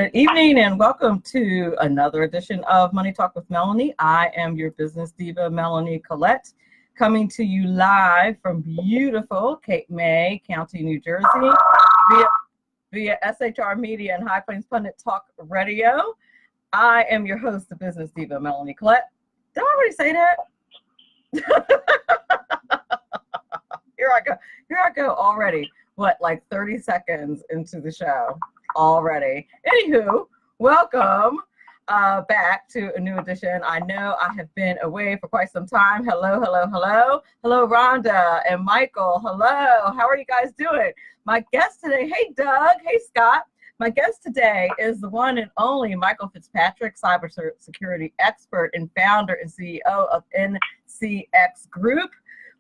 Good evening and welcome to another edition of Money Talk with Melanie. I am your business diva, Melanie Collette, coming to you live from beautiful Cape May County, New Jersey, via SHR Media and High Plains Pundit Talk Radio. I am your host, the business diva, Melanie Collette. Did I already say that? Here I go already. What, like 30 seconds into the show already. Anywho, welcome back to a new edition. I know I have been away for quite some time. Hello, Rhonda and Michael. Hello, how are you guys doing? My guest today, hey Doug, hey Scott. My guest today is the one and only Michael Fitzpatrick, cybersecurity expert and founder and CEO of NCX Group.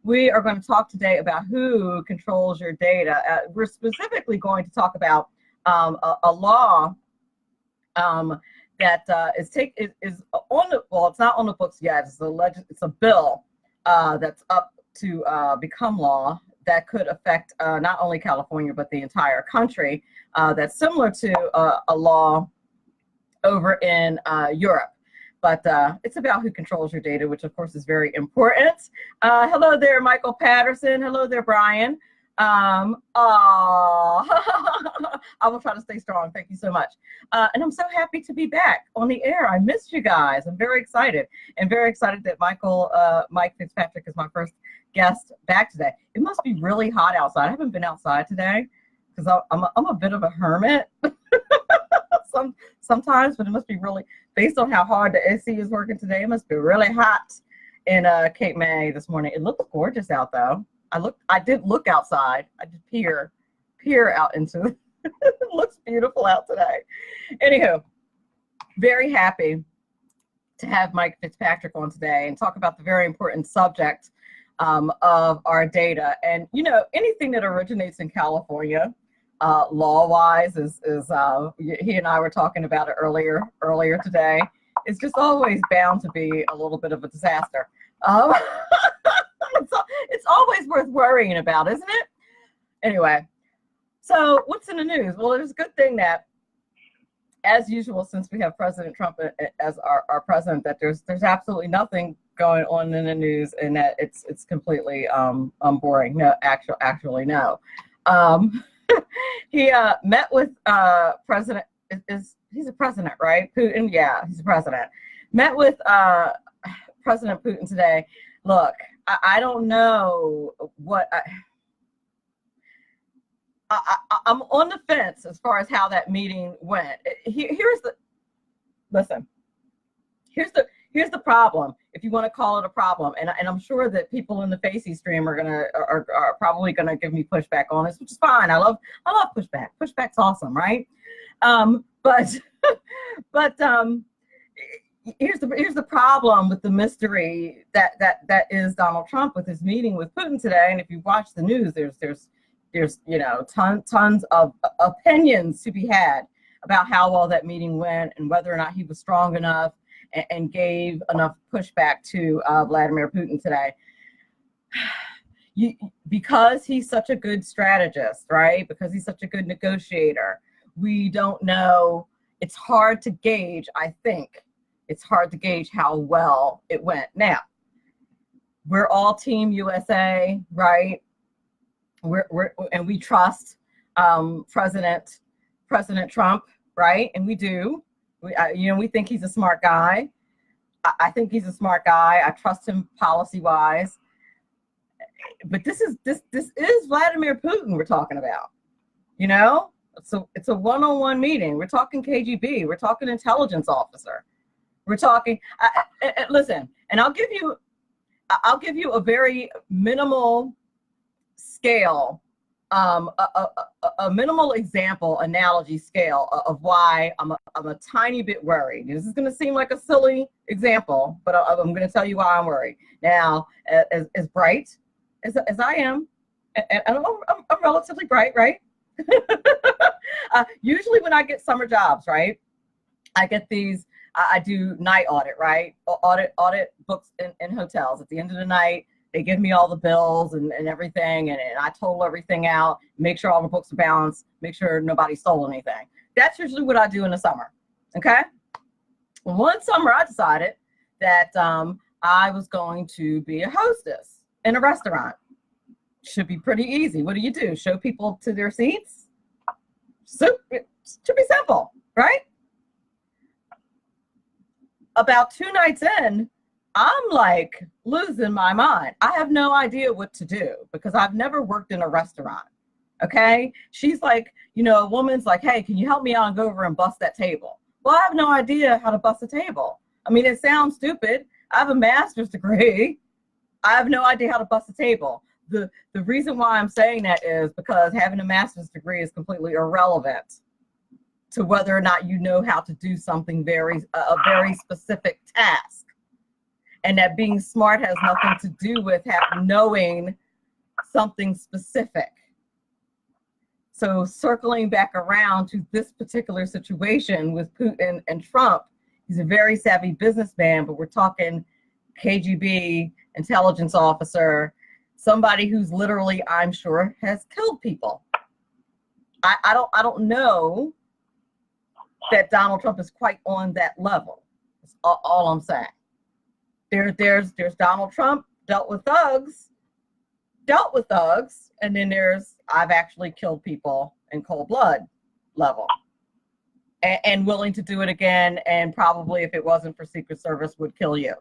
We are going to talk today about who controls your data. We're specifically going to talk about a law that is on the, well, it's not on the books yet. It's a bill that's up to become law that could affect not only California but the entire country. That's similar to a law over in Europe. But it's about who controls your data, which of course is very important. Hello there, Michael Patterson. Hello there, Brian. I will try to stay strong. Thank you so much. And I'm so happy to be back on the air. I missed you guys. I'm very excited and very excited that Mike Fitzpatrick is my first guest back today. It must be really hot outside. I haven't been outside today because I'm a bit of a hermit. Sometimes, but it must be really, based on how hard the AC is working today, it must be really hot in Cape May this morning. It looks gorgeous out though. I did look outside. I did peer out into it looks beautiful out today. Anywho, very happy to have Mike Fitzpatrick on today and talk about the very important subject of our data. And you know, anything that originates in California, law-wise, is he and I were talking about it earlier today. It's just always bound to be a little bit of a disaster. It's always worth worrying about, isn't it? Anyway, so what's in the news? Well, it's a good thing that, as usual, since we have President Trump as our president, that there's absolutely nothing going on in the news, and that it's completely boring. No, actually no. He met with President, he's a president, right? Putin, yeah, he's a president. Met with President Putin today. Look, I don't know what, I'm on the fence as far as how that meeting went. Here's the problem, if you want to call it a problem, and I'm sure that people in the Facey stream are probably gonna give me pushback on this, which is fine. I love pushback. Pushback's awesome, right? But here's the problem with the mystery that is Donald Trump with his meeting with Putin today. And if you watch the news, there's you know, tons of opinions to be had about how well that meeting went and whether or not he was strong enough and gave enough pushback to Vladimir Putin today. Because he's such a good strategist, right? Because he's such a good negotiator, we don't know. It's hard to gauge, I think. It's hard to gauge how well it went. Now, we're all Team USA, right? And we trust President Trump, right? And we do. We think he's a smart guy. I think he's a smart guy. I trust him policy-wise. But this is Vladimir Putin we're talking about. You know, so it's a one-on-one meeting. We're talking KGB. We're talking intelligence officer. We're talking. Listen, and I'll give you a very minimal scale. A minimal example, analogy scale of why I'm a tiny bit worried. This is going to seem like a silly example, but I'm going to tell you why I'm worried. Now, as bright as I am, and I'm relatively bright, right? Usually when I get summer jobs, right, I get these. I do night audit, right? Audit books in hotels. At the end of the night, they give me all the bills and everything, and I total everything out, make sure all the books are balanced, make sure nobody stole anything. That's usually what I do in the summer. Okay. One summer I decided that I was going to be a hostess in a restaurant. Should be pretty easy. What do? Show people to their seats? So it should be simple, right? About 2 nights in, I'm like losing my mind. I have no idea what to do because I've never worked in a restaurant. Okay. She's like, a woman's like, hey, can you help me out and go over and bust that table? Well, I have no idea how to bust a table. I mean, it sounds stupid. I have a master's degree. I have no idea how to bust a table. The reason why I'm saying that is because having a master's degree is completely irrelevant to whether or not you know how to do something a very specific task. And that being smart has nothing to do with knowing something specific. So circling back around to this particular situation with Putin and Trump, he's a very savvy businessman, but we're talking KGB intelligence officer, somebody who's literally, I'm sure, has killed people. I don't know that Donald Trump is quite on that level. That's all I'm saying. There's Donald Trump dealt with thugs, and then there's I've actually killed people in cold blood level, and willing to do it again, and probably if it wasn't for Secret Service would kill you.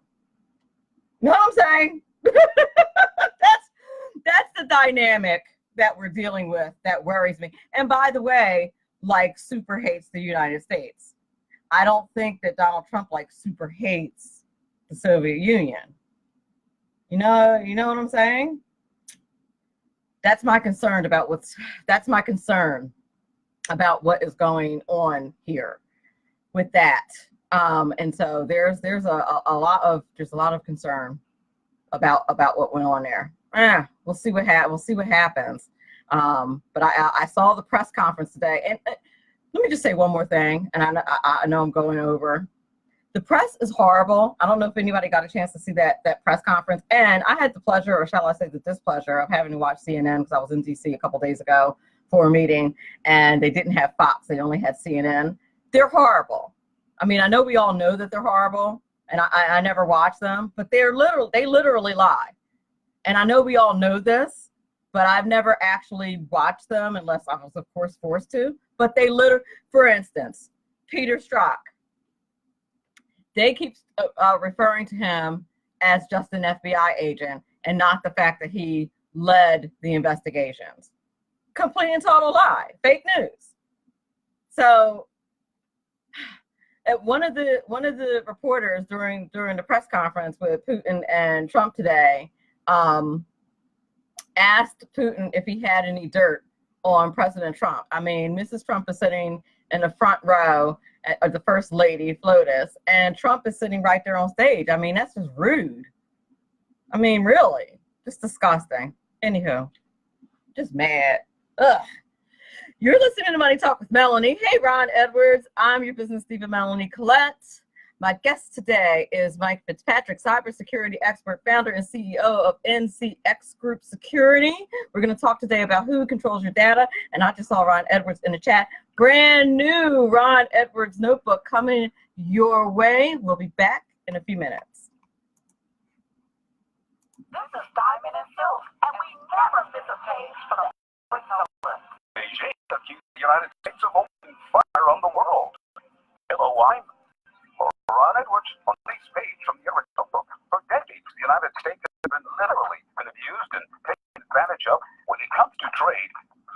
You know what I'm saying? That's the dynamic that we're dealing with that worries me. And by the way, like super hates the United States. I don't think that Donald Trump like super hates the Soviet Union. You know what I'm saying? That's my concern about what is going on here with that. And so there's a lot of concern about what went on there. We'll see what happens. But I saw the press conference today, and let me just say one more thing. And I know I'm going over. The press is horrible. I don't know if anybody got a chance to see that press conference. And I had the pleasure, or shall I say the displeasure, of having to watch CNN because I was in DC a couple days ago for a meeting, and they didn't have Fox. They only had CNN. They're horrible. I mean, I know we all know that they're horrible, and I never watch them, but they literally lie. And I know we all know this, but I've never actually watched them unless I was, of course, forced to. But they for instance, Peter Strzok. They keep referring to him as just an FBI agent and not the fact that he led the investigations. Complete and total lie, fake news. So one of the reporters during the press conference with Putin and Trump today asked Putin if he had any dirt on President Trump. I mean, Mrs. Trump is sitting in the front row, the first lady, FLOTUS, and Trump is sitting right there on stage. I mean, that's just rude. I mean, really, just disgusting. Anywho, just mad. Ugh. You're listening to Money Talk with Melanie. Hey, Ron Edwards. I'm your business diva, Melanie Collette. My guest today is Mike Fitzpatrick, cybersecurity expert, founder and CEO of NCX Group Security. We're going to talk today about who controls your data. And I just saw Ron Edwards in the chat. Brand new Ron Edwards notebook coming your way. We'll be back in a few minutes. This is Diamond and Silk, and we never miss a page for the Beijing accused the United States of opening fire on the world. Hello, I'm Ron Edwards on this page from the Edwards notebook. For decades, the United States has been abused and taken advantage of. When it comes to trade,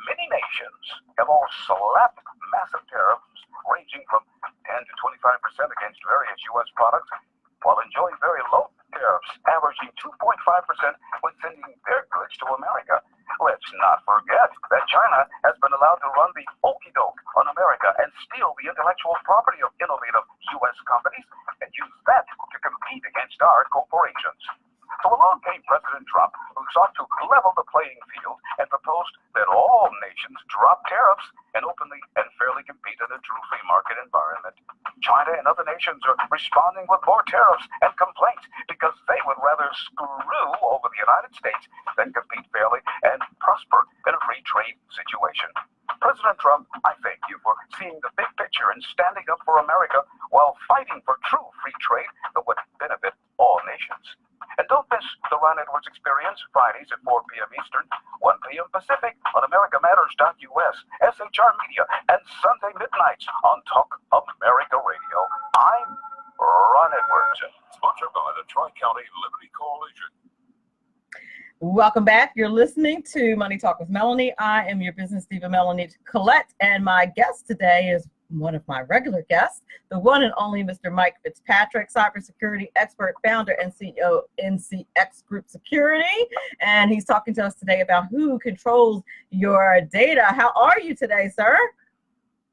many nations have all slapped massive tariffs ranging from 10 to 25% against various U.S. products, while enjoying very low tariffs averaging 2.5% when sending their goods to America. Let's not forget that China has been allowed to run the okie doke on America and steal the intellectual property of innovative U.S. companies and use that to compete against our corporations. So along came President Trump, who sought to level the playing field and proposed that all nations drop tariffs and openly and fairly compete in a true free market environment. China and other nations are responding with more tariffs and complaints because they would rather screw over the United States than compete fairly and prosper in a free trade situation. President Trump, I thank you for seeing the big standing up for America while fighting for true free trade that would benefit all nations. And don't miss the Ron Edwards Experience, Fridays at 4 p.m. Eastern, 1 p.m. Pacific on AmericaMatters.us, SHR Media, and Sunday midnights on Talk America Radio. I'm Ron Edwards, sponsored by the Tri-County Liberty Coalition. Welcome back. You're listening to Money Talk with Melanie. I am your business diva, Melanie Collette, and my guest today is one of my regular guests, the one and only Mr. Mike Fitzpatrick, cybersecurity expert, founder, and CEO, NCX Group Security. And he's talking to us today about who controls your data. How are you today, sir?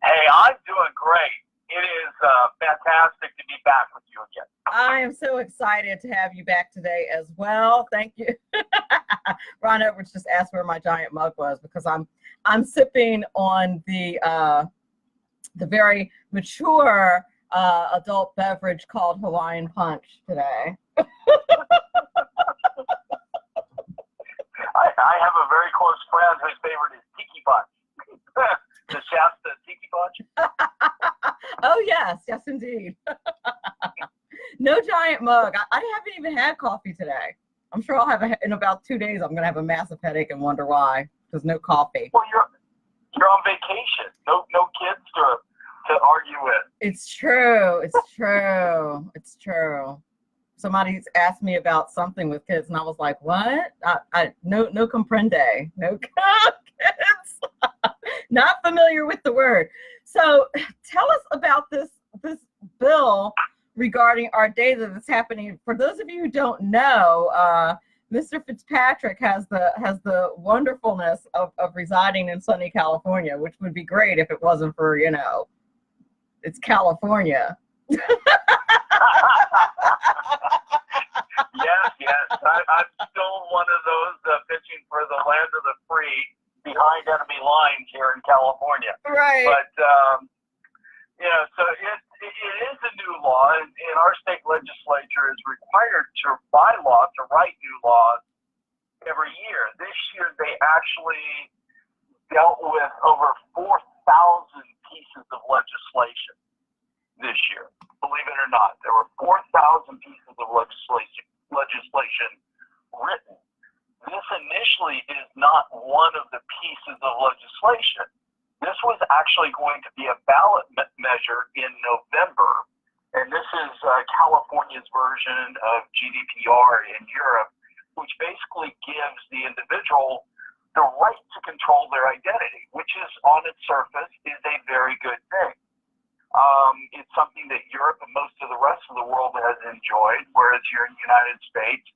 Hey, I'm doing great. It is fantastic to be back with you again. I am so excited to have you back today as well. Thank you. Ron Edwards just asked where my giant mug was because I'm sipping on the very mature adult beverage called Hawaiian Punch today. I have a very close friend whose favorite is Tiki Punch. The Shasta Tiki Punch. Oh, yes, indeed. No giant mug. I haven't even had coffee today. I'm sure I'll have in about 2 days. I'm going to have a massive headache and wonder why. There's no coffee. Well, you're on vacation. No kids to argue with. It's true. It's true. Somebody's asked me about something with kids, and I was like, "What? No comprende. No kids." Not familiar with the word. So, tell us about this bill regarding our data that's happening. For those of you who don't know, Mr. Fitzpatrick has the wonderfulness of residing in sunny California, which would be great if it wasn't for, it's California. Yes. I'm still one of those pitching for the land of the free behind enemy lines here in California. Right. But, so it is a new law, and our state legislature is required by law to write new laws every year. This year, they actually dealt with over 4,000 pieces of legislation this year. Believe it or not, there were 4,000 pieces of legislation written. This initially is not one of the pieces of legislation. This was actually going to be a ballot measure in November, and this is California's version of GDPR in Europe, which basically gives the individual the right to control their identity, which is on its surface is a very good thing. It's something that Europe and most of the rest of the world has enjoyed, whereas here in the United States,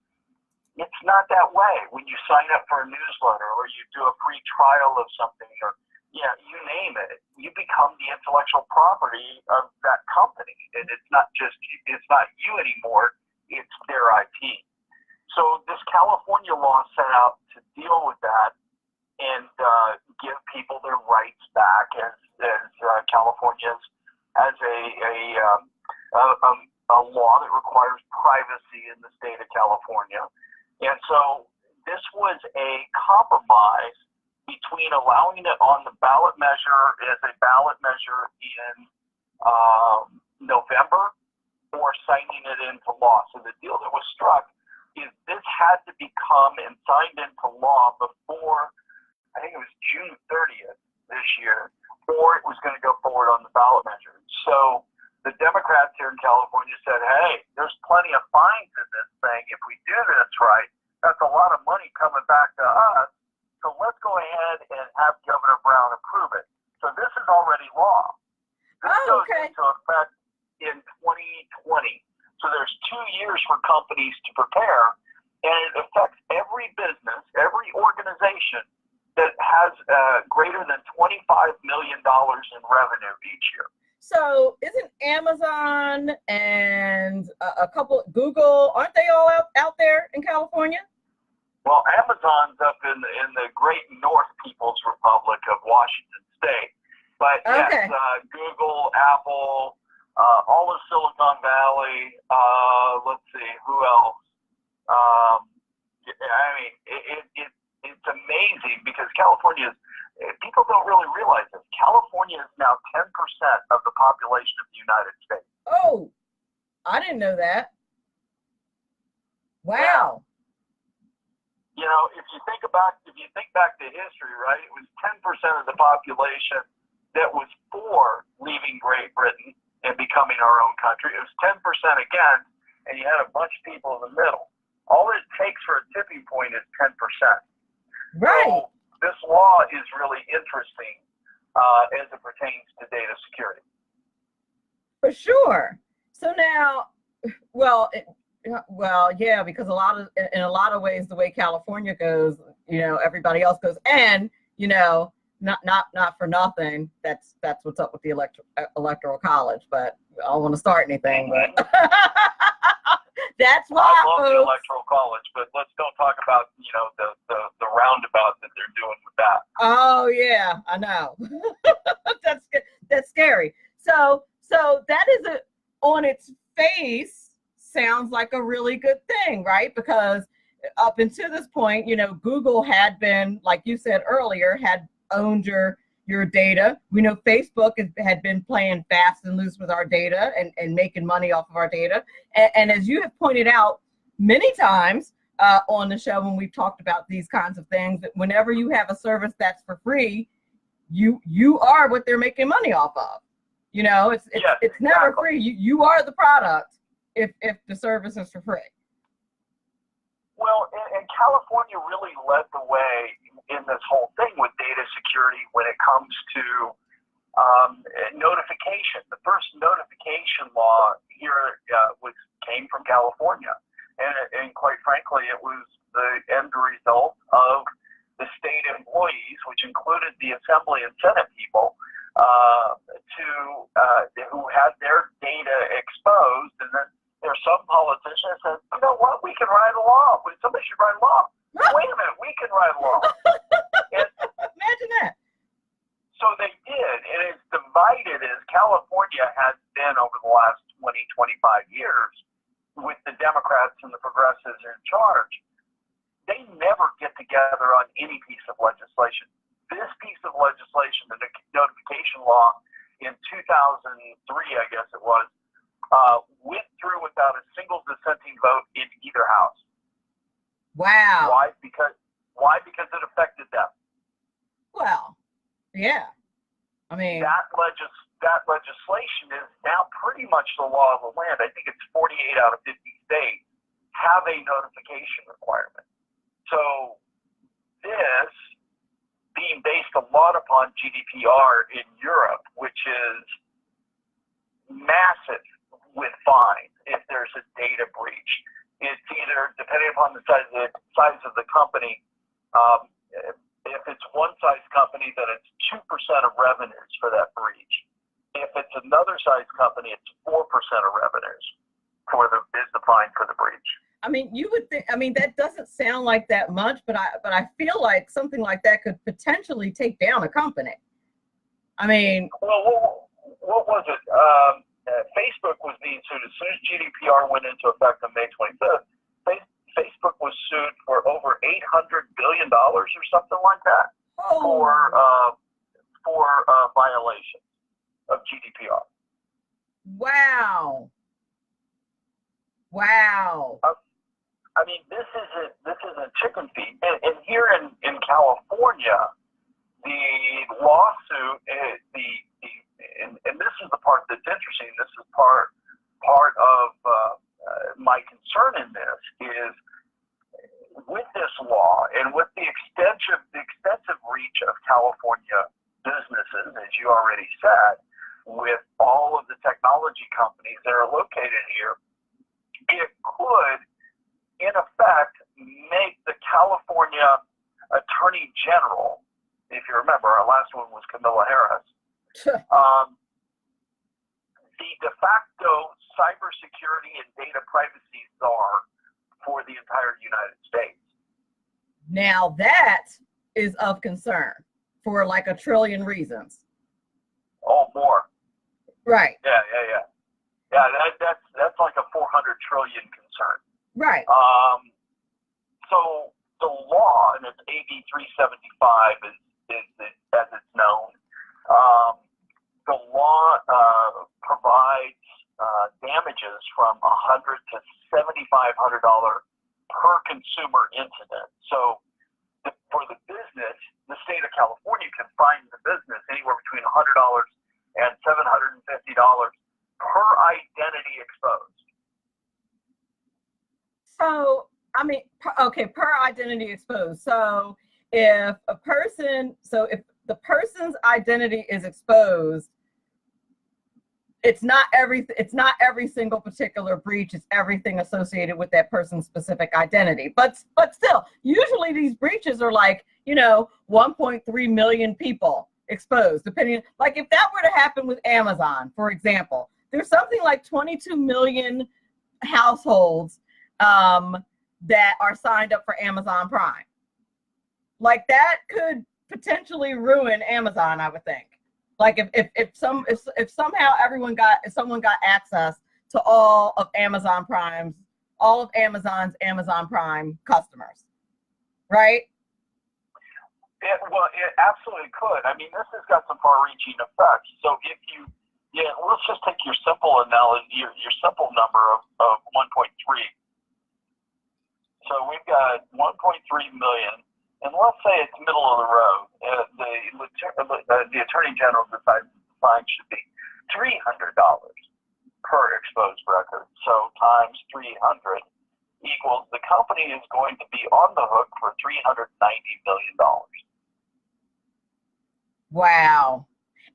it's not that way. When you sign up for a newsletter or you do a free trial of something or you name it, you become the intellectual property of that company. And it's not you anymore, it's their IP. So this California law set out to deal with that and give people their rights back as California's as a law that requires privacy in the state of California. And so this was a compromise between allowing it on the ballot measure as a ballot measure in November or signing it into law. So the deal that was struck is this had to become and signed into law before, I think it was June 30th this year, or it was going to go forward on the ballot measure. So the Democrats here in California said, hey, there's plenty of fines in this thing. If we do this right, that's a lot of money coming back to us. So let's go ahead and have Governor Brown approve it. So this is already law. This goes into effect in 2020. So there's 2 years for companies to prepare, and it affects every business, every organization that has greater than $25 million in revenue each year. So isn't Amazon and a couple, Google, aren't they all out there in California? Well, Amazon's up in the Great North People's Republic of Washington State. But yes, Google, Apple, all of Silicon Valley, let's see, who else? I mean, it's amazing because California people don't really realize this. California is now 10% of the population of the United States. Oh, I didn't know that. Wow. You know, if you think back to history, right? It was 10% of the population that was for leaving Great Britain and becoming our own country. It was 10% again, and you had a bunch of people in the middle. All it takes for a tipping point is 10%. Right. So this law is really interesting as it pertains to data security. For sure. So now, well, yeah, because in a lot of ways, the way California goes, you know, everybody else goes, and you know, not for nothing. That's what's up with the electoral college. But I don't want to start anything. But that's why. I love the folks. electoral college, but let's don't talk about, you know, the roundabout that they're doing with that. Oh yeah, I know. That's scary. So that is on its face sounds like a really good thing, right? Because up until this point, you know, Google had been, like you said earlier, had owned your data. We know Facebook had been playing fast and loose with our data and making money off of our data. And as you have pointed out many times on the show when we've talked about these kinds of things, that whenever you have a service that's for free, you are what they're making money off of. You know, it's never free. You are the product if the service is for free. Well, and California really led the way in this whole thing with data security when it comes to notification. The first notification law here came from California, and quite frankly, it was the end result of the state employees, which included the Assembly and Senate people, who had their data exposed, and then there's some politician that says, you know what, we can write a law. Somebody should write a law. Wait a minute, we can write a law. And imagine that. So they did, and it's divided as California has been over the last 20, 25 years with the Democrats and the progressives in charge. They never get together on any piece of legislation. This piece of legislation, the notification law in 2003, I guess it was, went through without a single dissenting vote in either house. Wow. Why? Because it affected them. Well, yeah. I mean, that legislation is now pretty much the law of the land. I think it's 48 out of 50 states have a notification requirement. So this, being based a lot upon GDPR in Europe, which is massive with fines if there's a data breach. It's either, depending upon the size of the company, if it's one size company, then it's 2% of revenues for that breach. If it's another size company, it's 4% of revenues is the fine for the breach. I mean, you would think. I mean, that doesn't sound like that much, but I feel like something like that could potentially take down a company. I mean, well, what was it? Facebook was being sued as soon as GDPR went into effect on May 25th. Facebook was sued for over $800 billion or something like that for violations of GDPR. Wow. I mean, this isn't chicken feed. And here in California, the lawsuit, and this is the part that's interesting. This is part of my concern in this is with this law and with the extensive reach of California businesses, as you already said, with all of the technology companies that are located here, it could, in effect, make the California Attorney General, if you remember, our last one was Kamala Harris, the de facto cybersecurity and data privacy czar for the entire United States. Now that is of concern for like a trillion reasons. Oh, more. Right. Yeah. That's like a 400 trillion concern. Right. So the law, and it's AB 375 is the from $100 to $7,500 per consumer incident. So for the business, the state of California can fine the business anywhere between $100 and $750 per identity exposed. So, I mean, okay, per identity exposed. So if the person's identity is exposed, it's not every single particular breach. It's everything associated with that person's specific identity. But still, usually these breaches are like, 1.3 million people exposed, depending. Like if that were to happen with Amazon, for example, there's something like 22 million households that are signed up for Amazon Prime. Like that could potentially ruin Amazon, I would think. Like if somehow someone got access to all of Amazon's Amazon Prime customers, right? It absolutely could. I mean, this has got some far-reaching effects. So let's just take your simple analogy, your simple number of 1.3. So we've got 1.3 million, and let's say it's middle of the road. The Attorney General decides the fine should be $300 per exposed record. So times 300 equals the company is going to be on the hook for $390 million. Wow.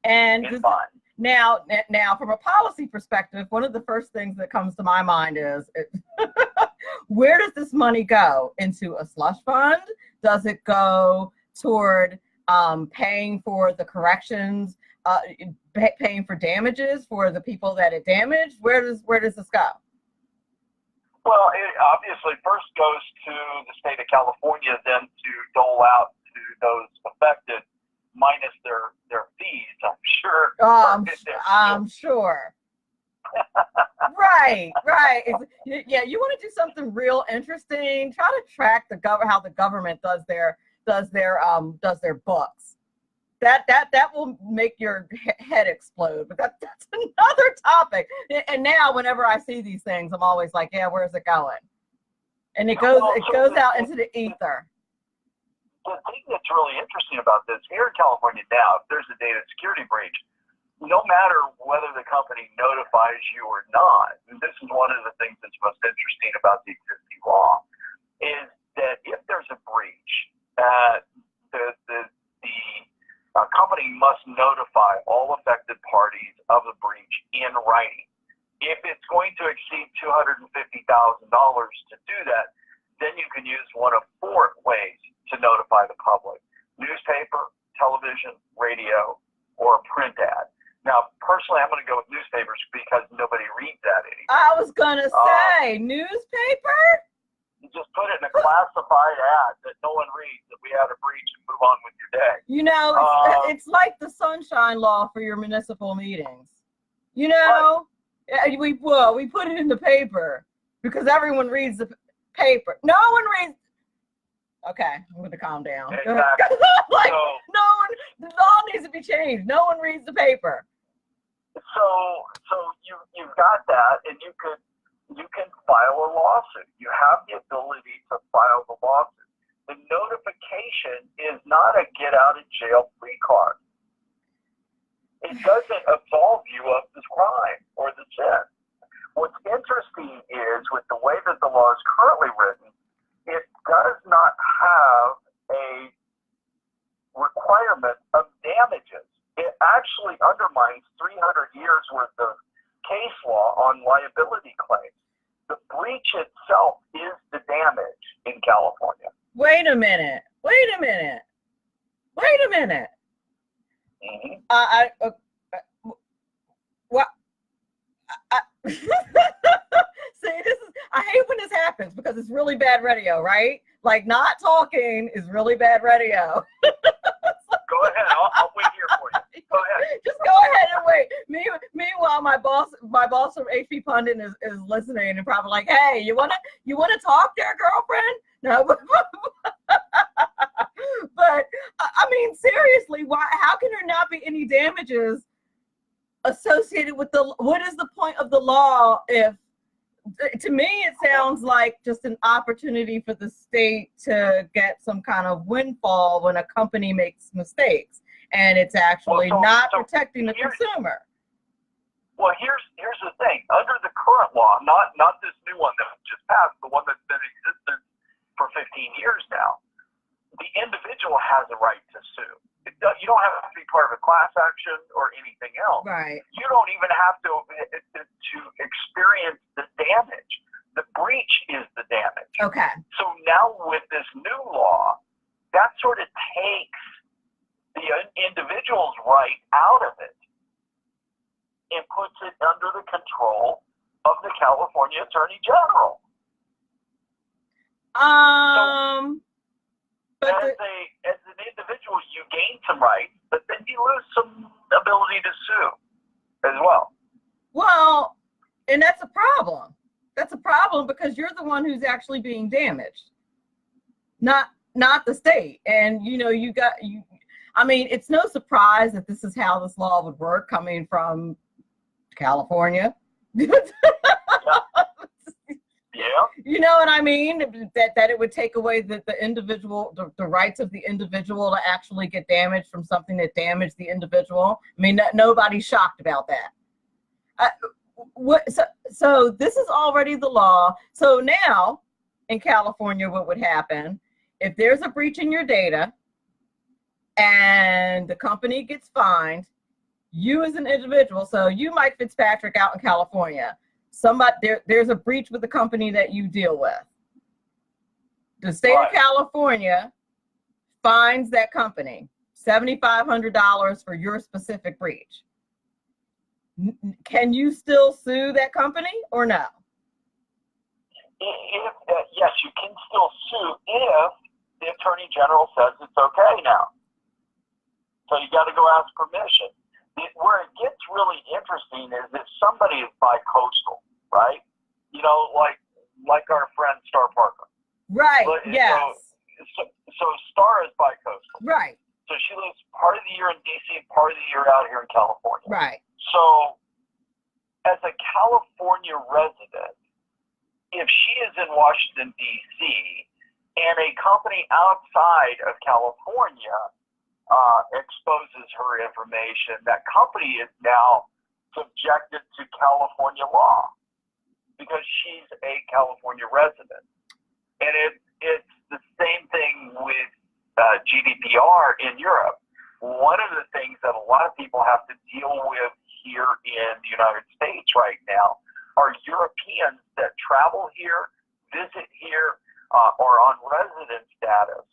And now, from a policy perspective, one of the first things that comes to my mind is, where does this money go? Into a slush fund? Does it go toward paying for the corrections, paying for damages for the people that it damaged? Where does this go? Well, it obviously first goes to the state of California, then to dole out to those affected, minus their fees, I'm sure. I'm sure. Right. Yeah, you want to do something real interesting. Try to track how the government does their books. That will make your head explode. But that's another topic. And now, whenever I see these things, I'm always like, yeah, where's it going? And it goes out into the ether. The thing that's really interesting about this, here in California now, if there's a data security breach, no matter whether the company notifies you or not, and this is one of the things that's most interesting about the existing law, is that if there's a breach, the company must notify all affected parties of the breach in writing. If it's going to exceed $250,000 to do that, then you can use one of 4 ways to notify the public: newspaper, television, radio, or a print ad. Now, personally, I'm going to go with newspapers because nobody reads that anymore. I was going to say, newspaper? You just put it in a classified ad that no one reads, that we had a breach, and move on with your day. It's like the sunshine law for your municipal meetings. Right. We put it in the paper because everyone reads the paper. No one reads. Okay, I'm going to calm down. Exactly. The law needs to be changed. No one reads the paper. So you've got that, and you can file a lawsuit. You have the ability to file the lawsuit. The notification is not a get out of jail free card. It doesn't absolve you of this crime or the sin. What's interesting is, with the way that the law is currently written, it does not have a requirement of damages. It actually undermines 300 years worth of case law on liability claims. The breach itself is the damage in California. Wait a minute. Mm-hmm. See, I hate when this happens because it's really bad radio, right? Like, not talking is really bad radio. Go ahead. I'll wait here for you. Go ahead. Just go ahead and wait. Meanwhile, my boss from HP Pundit is listening and probably like, hey, you wanna talk there, girlfriend? No. But I mean, seriously, how can there not be any damages associated with what is the point of the law if to me, it sounds like just an opportunity for the state to get some kind of windfall when a company makes mistakes, and it's actually not protecting the consumer. Well, here's the thing. Under the current law, not this new one that just passed, the one that's been in existence for 15 years now, the individual has a right to sue. You don't have to be part of a class action or anything else. Right. You don't even have to experience the damage. The breach is the damage. Okay. So now with this new law, that sort of takes the individual's right out of it and puts it under the control of the California Attorney General. But as an individual, you gain some rights, but then you lose some ability to sue as well. Well, and that's a problem. That's a problem because you're the one who's actually being damaged, not the state. And I mean, it's no surprise that this is how this law would work coming from California. Yeah. You know what I mean? That it would take away the individual, the rights of the individual to actually get damaged from something that damaged the individual. I mean, nobody's shocked about that. So this is already the law. So now in California, what would happen if there's a breach in your data and the company gets fined? You as an individual, so you, Mike Fitzpatrick, out in California, there's a breach with the company that you deal with. The state of California fines that company $7,500 for your specific breach. Can you still sue that company or no? Yes, you can still sue if the Attorney General says it's okay now. So you got to go ask permission. Where it gets really interesting is if somebody is bi-coastal, right? Like our friend Star Parker. Right, yes. So Star is bi-coastal. Right. So she lives part of the year in D.C., part of the year out here in California. Right. So as a California resident, if she is in Washington, D.C., and a company outside of California exposes her information, that company is now subjected to California law because she's a California resident. And it's the same thing with GDPR in Europe. One of the things that a lot of people have to deal with here in the United States right now are Europeans that travel here, visit here, or on resident status.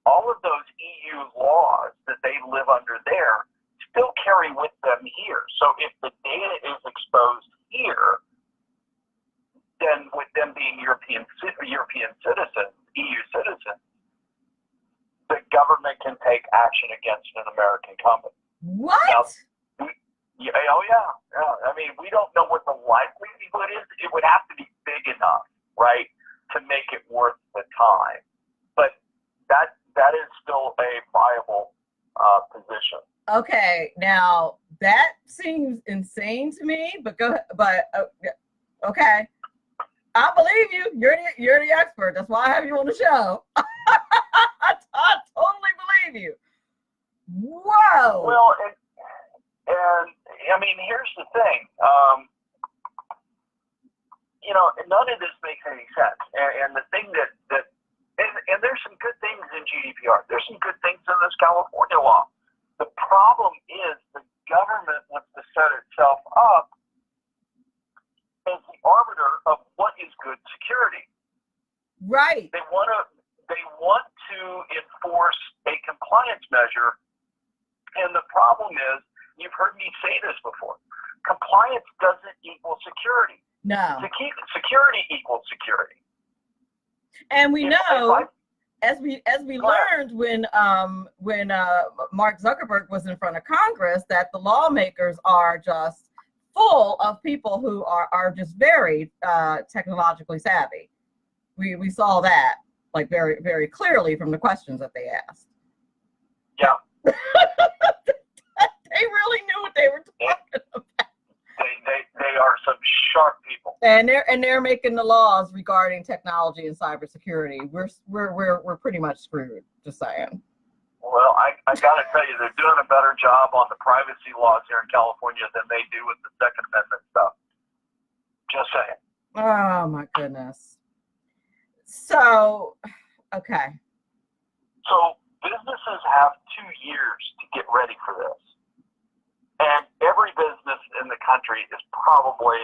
All of those EU laws that they live under there still carry with them here. So if the data is exposed here, then with them being European citizens, EU citizens, the government can take action against an American company. What? Now, I mean, we don't know what the likelihood is. It would have to be big enough, right, to make it worth the time. But that is still a viable position. Okay, now that seems insane to me, but okay, I believe you. You're the expert. That's why I have you on the show. I totally believe you. Whoa. Well, and I mean, here's the thing. None of this makes any sense. And the thing that and there's some good things in GDPR. There's some good things in this California law. The problem is the government wants to set itself up as the arbiter of what is good security. Right. They want to enforce a compliance measure, and the problem is, you've heard me say this before, compliance doesn't equal security. No. Security equals security. And we know, as we learned when Mark Zuckerberg was in front of Congress, that the lawmakers are just full of people who are just very technologically savvy. We saw that like very, very clearly from the questions that they asked. Yeah. They really knew what they were talking about. They are some sharp people. They and they're making the laws regarding technology and cybersecurity. We're pretty much screwed. Just saying. Well, I got to tell you, they're doing a better job on the privacy laws here in California than they do with the Second Amendment stuff. Just saying. Oh my goodness. So, okay. So businesses have 2 years to get ready for this. And every business in the country is probably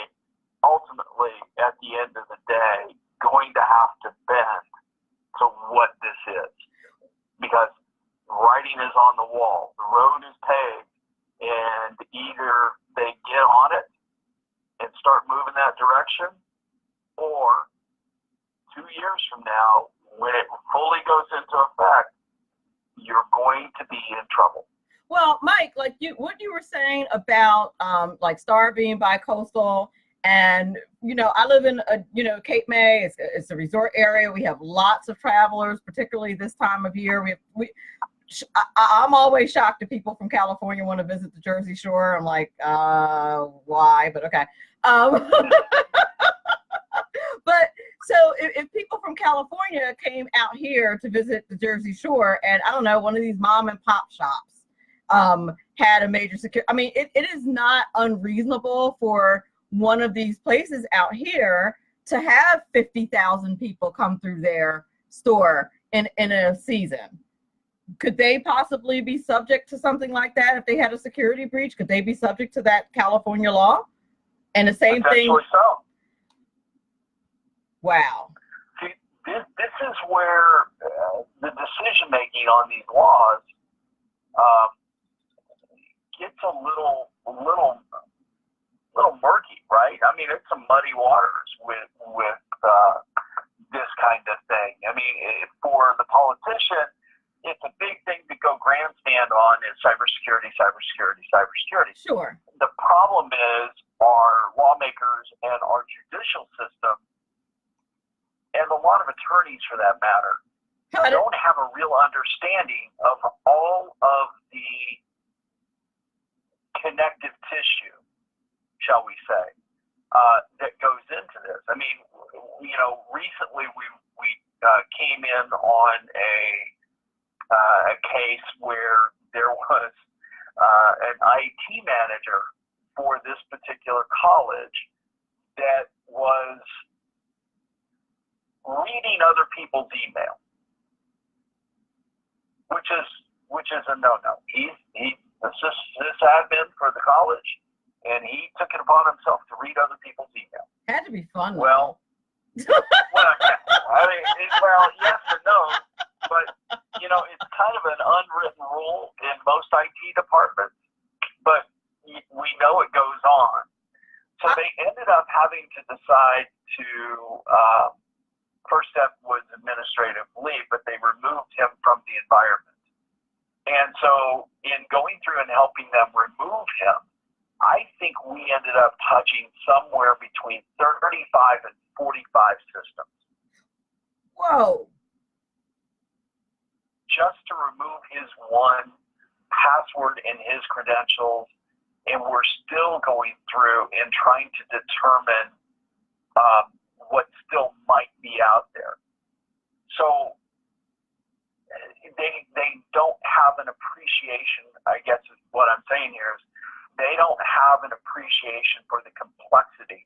ultimately at the end of the day going to have to bend to what this is. Because writing is on the wall, the road is paved, and either they get on it and start moving that direction, or 2 years from now, when it fully goes into effect, you're going to be in trouble. Well, Mike, like what you were saying about like Star being bi-coastal, and I live in Cape May. It's a resort area. We have lots of travelers, particularly this time of year. I'm always shocked that people from California want to visit the Jersey Shore. I'm like, why? But okay. But so if people from California came out here to visit the Jersey Shore, and I don't know, one of these mom and pop shops had a major security. I mean, it is not unreasonable for one of these places out here to have 50,000 people come through their store in a season. Could they possibly be subject to something like that if they had a security breach? Could they be subject to that California law? And the same thing. So. Wow. See, this is where the decision making on these laws gets a little murky, right? I mean, it's some muddy waters with this kind of thing. I mean, for the politician, it's a big thing to go grandstand on is cybersecurity. Sure. The problem is our lawmakers and our judicial system, and a lot of attorneys for that matter, don't have a real understanding of all of the connective tissue, shall we say, that goes into this. I mean, recently we came in on a case where there was an IT manager for this particular college that was reading other people's email, which is a no-no. He's the sysadmin for the college, and he took it upon himself to read other people's email. Had to be fun. Well, yes and no, but it's kind of an unwritten rule in most IT departments, but we know it goes on. So they ended up having to decide to, first step was administrative leave, but they removed him from the environment. And so in going through and helping them remove him, I think we ended up touching somewhere between 35 and 45 systems. Whoa. Just to remove his one password and his credentials, and we're still going through and trying to determine what still might be out there. So they don't have an appreciation, I guess is what I'm saying here, is they don't have an appreciation for the complexity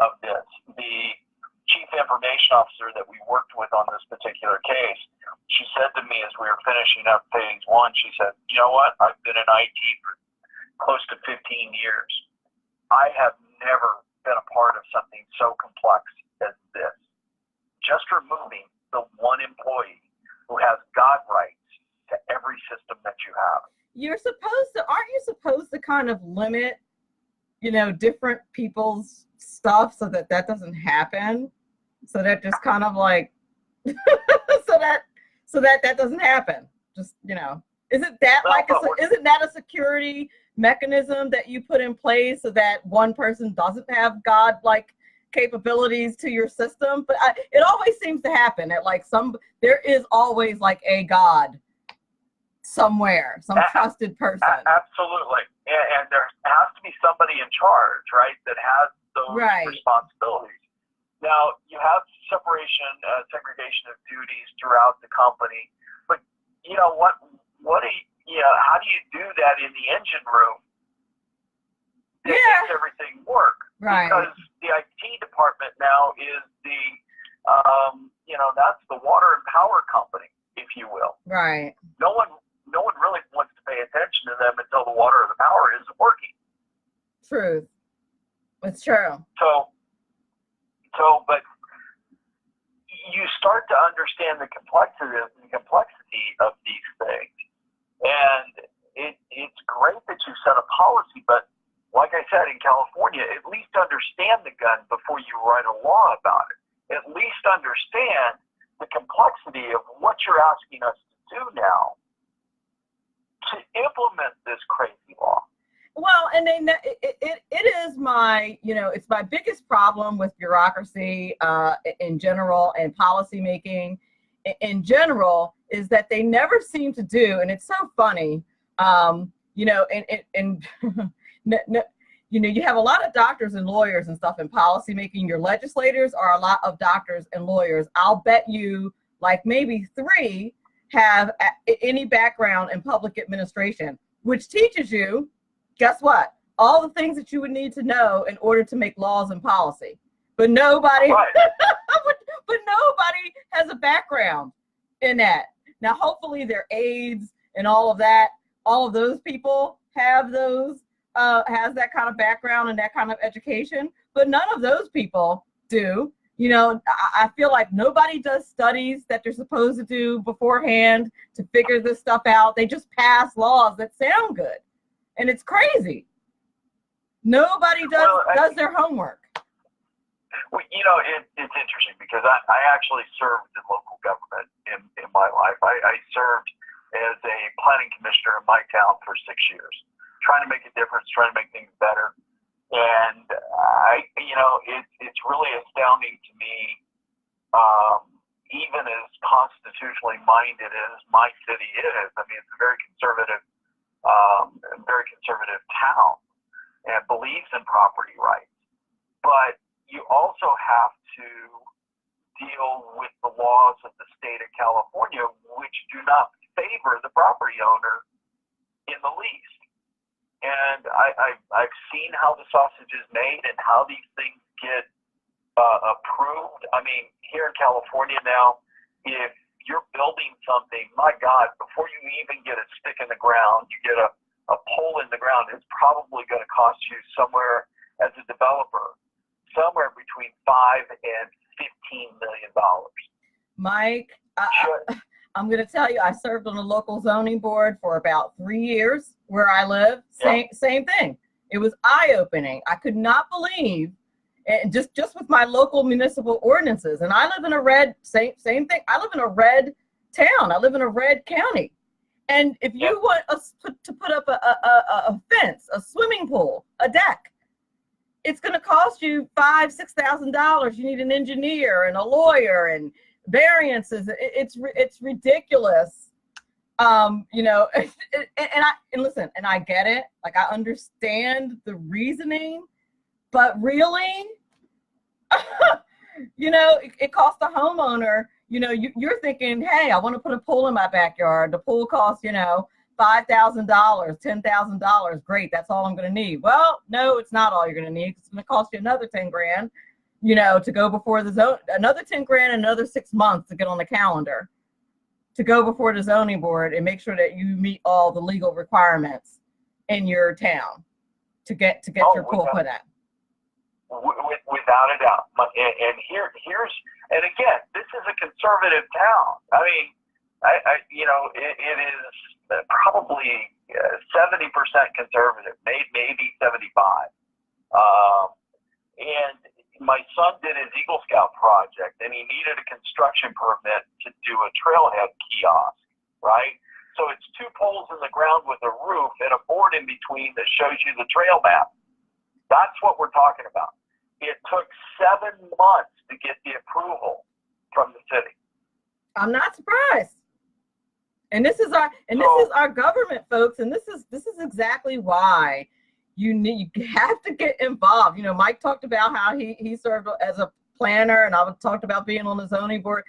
of this. The chief information officer that we worked with on this particular case, she said to me as we were finishing up phase one, she said, you know what, I've been in IT for close to 15 years. I have never been a part of something so complex as this. Just removing the one employee who has God rights to every system that you have. Aren't you supposed to kind of limit, different people's stuff so that doesn't happen? So that just kind of like, so that doesn't happen. Just, isn't that a security mechanism that you put in place so that one person doesn't have God-like capabilities to your system? But it always seems to happen at there is always like a God somewhere, some trusted person. Absolutely. And there has to be somebody in charge, right, that has those Right. responsibilities. Now, you have segregation of duties throughout the company, but you know what how do you do that in the engine room that makes everything work? Right. Because the IT department now is that's the water and power company, if you will. Right. No one really wants to pay attention to them until the water or the power isn't working. Truth. It's true. But you start to understand the complexity of these things, and it's great that you set a policy. But like I said, in California, at least understand the gun before you write a law about it. At least understand the complexity of what you're asking us to do now to implement this crazy law. Well, and it is my, it's my biggest problem with bureaucracy in general and policymaking in general is that they never seem to do, and it's so funny, you have a lot of doctors and lawyers and stuff in policymaking. Your legislators are a lot of doctors and lawyers. I'll bet you like maybe 3 have any background in public administration, which teaches you, guess what? All the things that you would need to know in order to make laws and policy. But nobody, but nobody has a background in that. Now, hopefully their aides and all of that, all of those people have those, has that kind of background and that kind of education, but none of those people do. I feel like nobody does studies that they're supposed to do beforehand to figure this stuff out. They just pass laws that sound good. And it's crazy. Nobody does their homework. Well, it's interesting because I actually served in local government in my life. I served as a planning commissioner in my town for 6 years, trying to make a difference, trying to make things better. And it's really astounding to me, even as constitutionally minded as my city is. I mean, it's a very conservative town and believes in property rights. But you also have to deal with the laws of the state of California, which do not favor the property owner in the least. And I've seen how the sausage is made and how these things get approved. I mean, here in California now, if you're building something, my God, before you even get a stick in the ground, you get a pole in the ground, it's probably going to cost you somewhere, as a developer, somewhere between $5 and $15 million. Mike, I'm going to tell you, I served on a local zoning board for about 3 years where I live. Same thing. It was eye-opening. I could not believe, and just with my local municipal ordinances. And I live in a red, same thing. I live in a red town. I live in a red county. And if you want to put up a fence, a swimming pool, a deck, it's going to cost you $5,000-$6,000. You need an engineer and a lawyer and variances. It's ridiculous. And listen, and I get it. Like, I understand the reasoning, but really, it costs the homeowner. You're thinking, hey, I want to put a pool in my backyard. The pool costs, $5,000, $10,000. Great, that's all I'm going to need. Well, no, it's not all you're going to need. It's going to cost you another $10,000, to go before the zone, another $10,000, another 6 months to get on the calendar, to go before the zoning board and make sure that you meet all the legal requirements in your town to get your pool put in. Without a doubt. And here's again, this is a conservative town. I mean, it is probably 70% conservative, maybe 75. And my son did his Eagle Scout project, and he needed a construction permit to do a trailhead kiosk, right? So it's 2 poles in the ground with a roof and a board in between that shows you the trail map. That's what we're talking about. It took 7 months to get the approval from the city. I'm not surprised. And this is our government, folks. And this is exactly why, you have to get involved. You know, Mike talked about how he served as a planner, and I talked about being on the zoning board.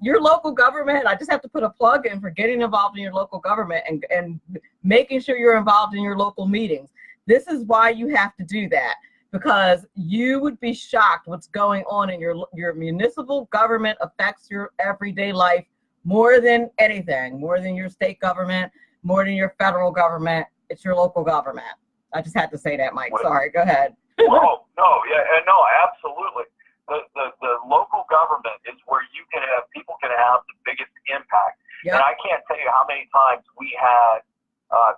Your local government, I just have to put a plug in for getting involved in your local government and making sure you're involved in your local meetings. This is why you have to do that, because you would be shocked what's going on in your municipal government affects your everyday life more than anything, more than your state government, more than your federal government. It's your local government. I just had to say that, Mike. Sorry, go ahead. No, absolutely. The local government is where people can have the biggest impact. Yep. And I can't tell you how many times we had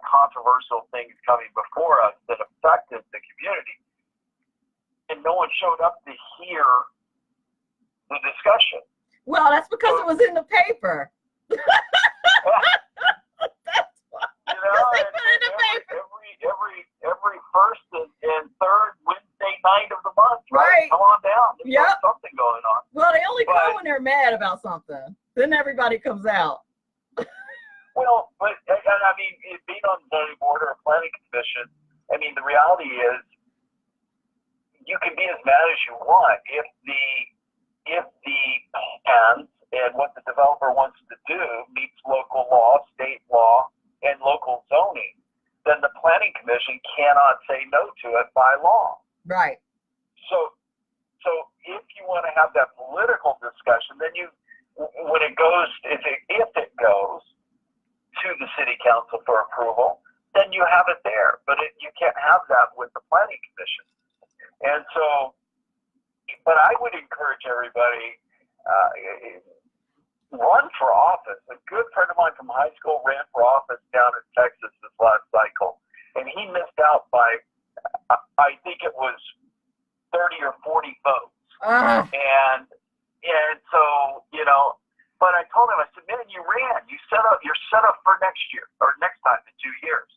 controversial things coming before us that affected the community, and no one showed up to hear the discussion. Well, that's because it was in the paper. That's why. You know, they put it in the paper. Every first and third Wednesday night of the month, right? Come on down. There's something going on. Well, they only come when they're mad about something. Then everybody comes out. Well, but I mean, being on the zoning board or a planning commission, I mean, the reality is you can be as mad as you want if the plans and what the developer wants to do meets local law, state law, and local zoning. Then the planning commission cannot say no to it by law. Right. So if you want to have that political discussion, then when it goes, if it goes to the city council for approval, then you have it there. But you can't have that with the planning commission. And so, but I would encourage everybody, run for office. A good friend of mine from high school ran for office down in Texas this last cycle, and he missed out by, I think it was 30 or 40 votes. And so, you know, but I told him, I said, man, you ran. You're set up for next year or next time in 2 years.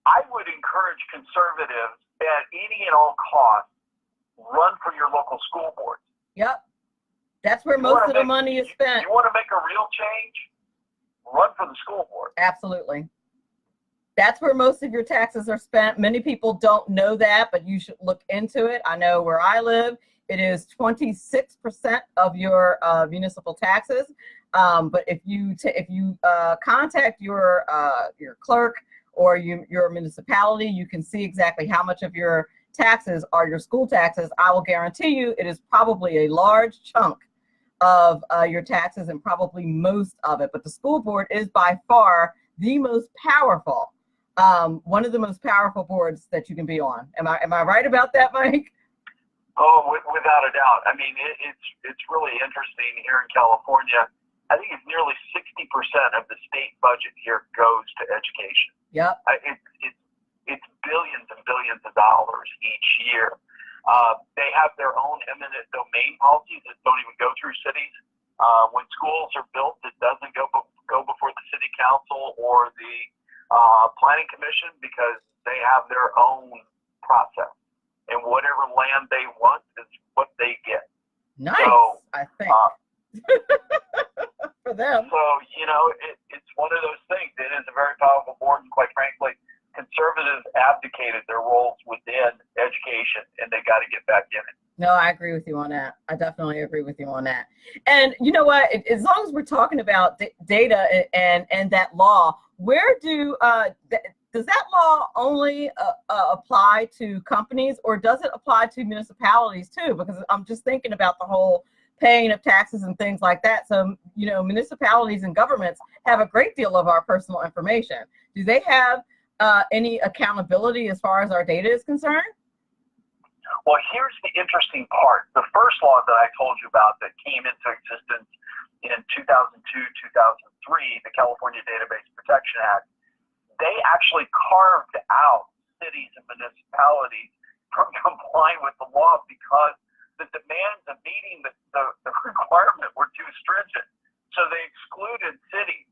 I would encourage conservatives at any and all costs, run for your local school boards. Yep. That's where most of the money is spent. You want to make a real change? Run for the school board. Absolutely. That's where most of your taxes are spent. Many people don't know that, but you should look into it. I know where I live, it is 26% of your municipal taxes. But if you contact your clerk or your municipality, you can see exactly how much of your taxes are your school taxes. I will guarantee you it is probably a large chunk of your taxes and probably most of it. But the school board is by far the most powerful, one of the most powerful boards that you can be on. Am I right about that, Mike? Oh, without a doubt. I mean, it's really interesting here in California. I think it's nearly 60% of the state budget here goes to education. Yep. It's billions and billions of dollars each year. They have their own eminent domain policies that don't even go through cities. When schools are built, it doesn't go before the city council or the planning commission because they have their own process. And whatever land they want is what they get. Nice, so, I think. For them. So, you know, it's one of those things. It is a very powerful board, and quite frankly, conservatives abdicated their roles within education, and they got to get back in it. No, I agree with you on that. I definitely agree with you on that. And you know what? As long as we're talking about data and that law, where does that law only apply to companies, or does it apply to municipalities too? Because I'm just thinking about the whole paying of taxes and things like that. So, you know, municipalities and governments have a great deal of our personal information. Do they have any accountability as far as our data is concerned? Well, here's the interesting part. The first law that I told you about that came into existence in 2002, 2003, the California Database Protection Act, they actually carved out cities and municipalities from complying with the law because the demands of meeting the requirement were too stringent. So they excluded cities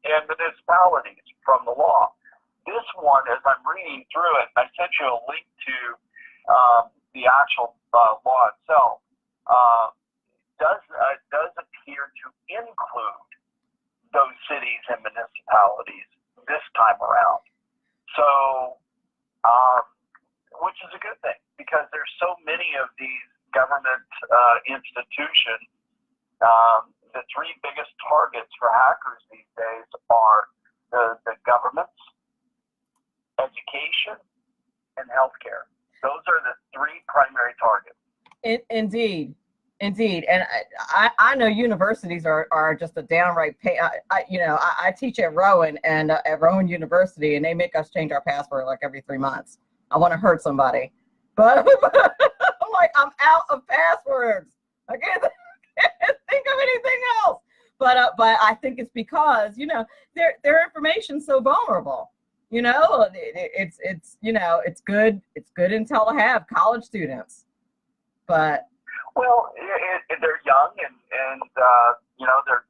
and municipalities from the law. This one, as I'm reading through it, I sent you a link to the actual law itself, does appear to include those cities and municipalities this time around. So, which is a good thing, because there's so many of these government institutions. The three biggest targets for hackers these days are the governments, education, and healthcare. Those are the three primary targets. Indeed. And I know universities are just a downright pay. I teach at Rowan and at Rowan University, and they make us change our password like every 3 months. I want to hurt somebody, but I'm like, I'm out of passwords. I can't think of anything else. But I think it's because, their information's so vulnerable. It's good intel to have college students, but. Well, they're young and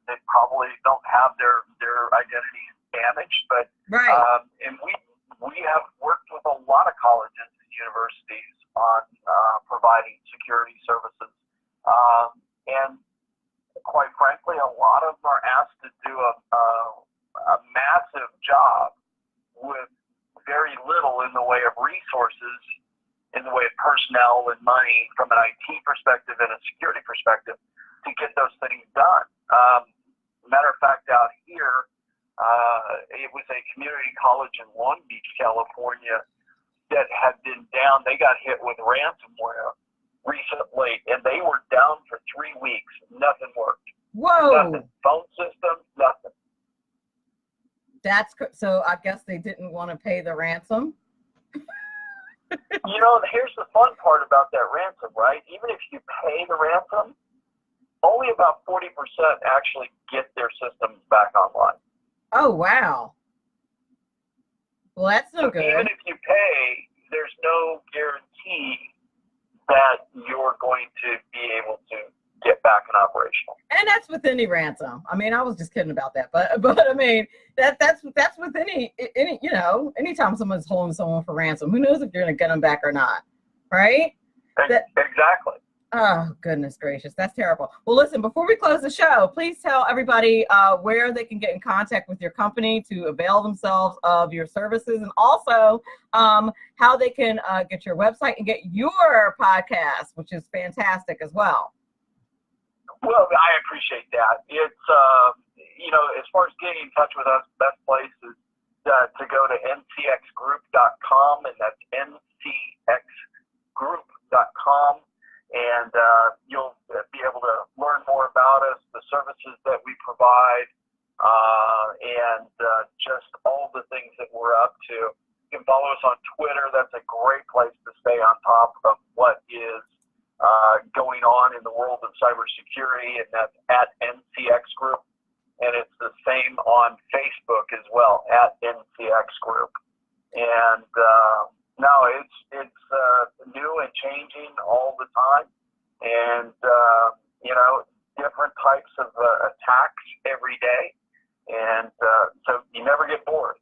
they probably don't have their identities damaged, but right. And we have worked with a lot of colleges and universities on providing security services, and quite frankly, a lot of them are asked to do a massive job with very little in the way of resources, in the way of personnel and money from an IT perspective and a security perspective to get those things done. Matter of fact, out here, it was a community college in Long Beach, California that had been down. They got hit with ransomware recently, and they were down for 3 weeks. Nothing worked. Whoa. Nothing. Phone system, nothing. So I guess they didn't want to pay the ransom. Here's the fun part about that ransom, right? Even if you pay the ransom, only about 40% actually get their systems back online. Oh, wow. Well, that's no good. Even if you pay, there's no guarantee that you're going to be able to get back and operational. And that's with any ransom. I mean, I was just kidding about that, but I mean, that's with any anytime someone's holding someone for ransom, who knows if you're going to get them back or not, right? Exactly. Oh, goodness gracious. That's terrible. Well, listen, before we close the show, please tell everybody where they can get in contact with your company to avail themselves of your services, and also how they can get your website and get your podcast, which is fantastic as well. Well, I appreciate that. It's, as far as getting in touch with us, best place is to go to ncxgroup.com, and that's ncxgroup.com. And you'll be able to learn more about us, the services that we provide, and just all the things that we're up to. You can follow us on Twitter. That's a great place to stay on top of what is going on in the world of cybersecurity, and that's at NCX Group. And it's the same on Facebook as well, at NCX Group. And no, it's new and changing all the time, and different types of attacks every day, and so you never get bored.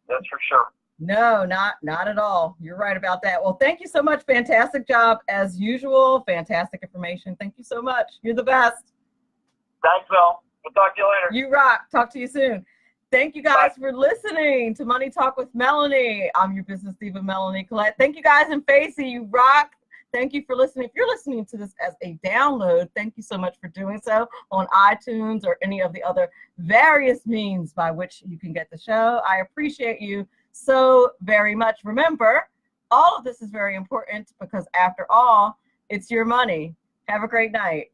That's for sure. No, not at all. You're right about that. Well, thank you so much. Fantastic job as usual. Fantastic information. Thank you so much. You're the best. Thanks, Mel. We'll talk to you later. You rock. Talk to you soon. Thank you guys for listening to Money Talk with Melanie. I'm your business diva, Melanie Collette. Thank you guys in Facey. You rock. Thank you for listening. If you're listening to this as a download, thank you so much for doing so on iTunes or any of the other various means by which you can get the show. I appreciate you so very much. Remember, all of this is very important because after all, it's your money. Have a great night.